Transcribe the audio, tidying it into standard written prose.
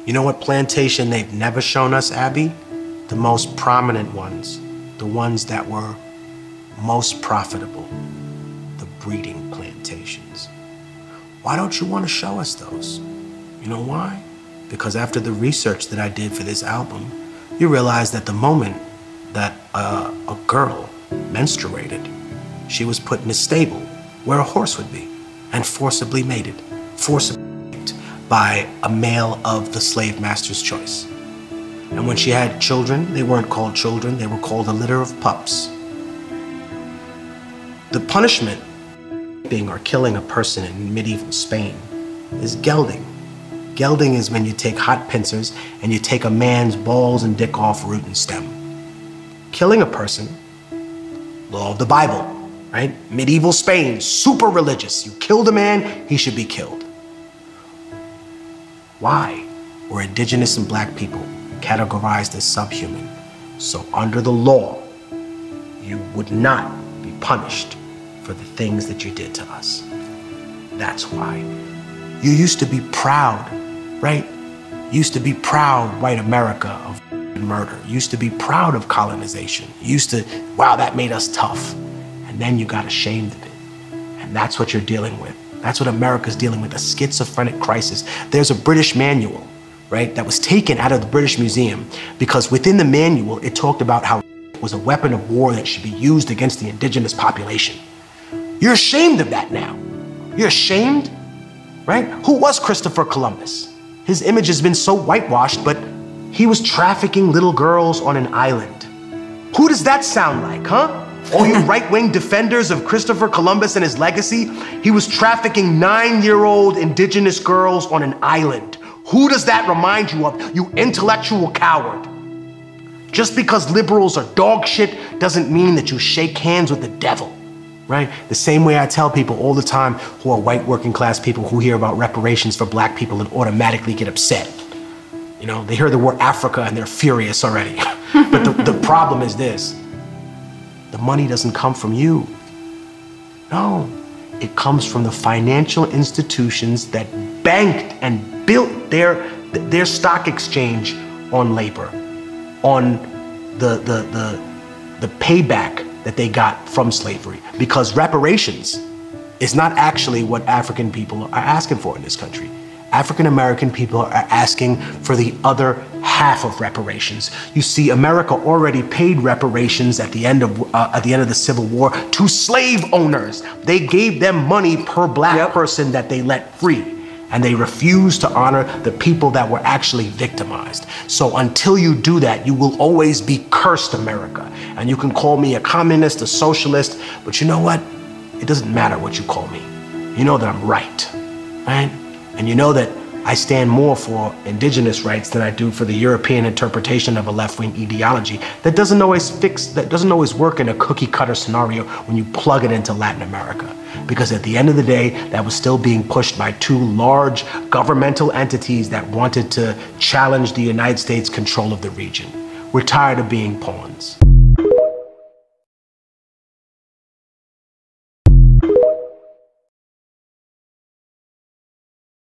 You know what plantation they've never shown us, Abby? The most prominent ones, the ones that were most profitable, the breeding plantations. Why don't you want to show us those? You know why? Because after the research that I did for this album, you realize that the moment that a girl menstruated, she was put in a stable where a horse would be and forcibly mated, forcibly raped by a male of the slave master's choice. And when she had children, they weren't called children, they were called a litter of pups. The punishment being or killing a person in medieval Spain is gelding. Gelding is when you take hot pincers and you take a man's balls and dick off root and stem. Killing a person, law of the Bible, right? Medieval Spain, super religious. You killed a man, he should be killed. Why were indigenous and black people categorized as subhuman? So under the law, you would not be punished for the things that you did to us. That's why. You used to be proud, right? Used to be proud, white America, of murder. Used to be proud of colonization. Used to, wow, that made us tough. And then you got ashamed of it. And that's what you're dealing with. That's what America's dealing with, a schizophrenic crisis. There's a British manual, right, that was taken out of the British Museum because within the manual, it talked about how it was a weapon of war that should be used against the indigenous population. You're ashamed of that now. You're ashamed, right? Who was Christopher Columbus? His image has been so whitewashed, but he was trafficking little girls on an island. Who does that sound like, huh? All you right-wing defenders of Christopher Columbus and his legacy, he was trafficking 9-year-old indigenous girls on an island. Who does that remind you of, you intellectual coward? Just because liberals are dog shit doesn't mean that you shake hands with the devil, right? The same way I tell people all the time who are white working class people who hear about reparations for black people and automatically get upset. You know, they hear the word Africa and they're furious already. But the problem is this. The money doesn't come from you. No, it comes from the financial institutions that banked and built their stock exchange on labor, on the payback that they got from slavery. Because reparations is not actually what African people are asking for in this country. African American people are asking for the other half of reparations. You see, America already paid reparations at the end of the Civil War to slave owners. They gave them money per black person that they let free, and they refused to honor the people that were actually victimized. So until you do that, you will always be cursed, America. And you can call me a communist, a socialist, but you know what? It doesn't matter what you call me. You know that I'm right, right? And you know that I stand more for indigenous rights than I do for the European interpretation of a left-wing ideology that doesn't always work in a cookie-cutter scenario when you plug it into Latin America. Because at the end of the day, that was still being pushed by two large governmental entities that wanted to challenge the United States' control of the region. We're tired of being pawns.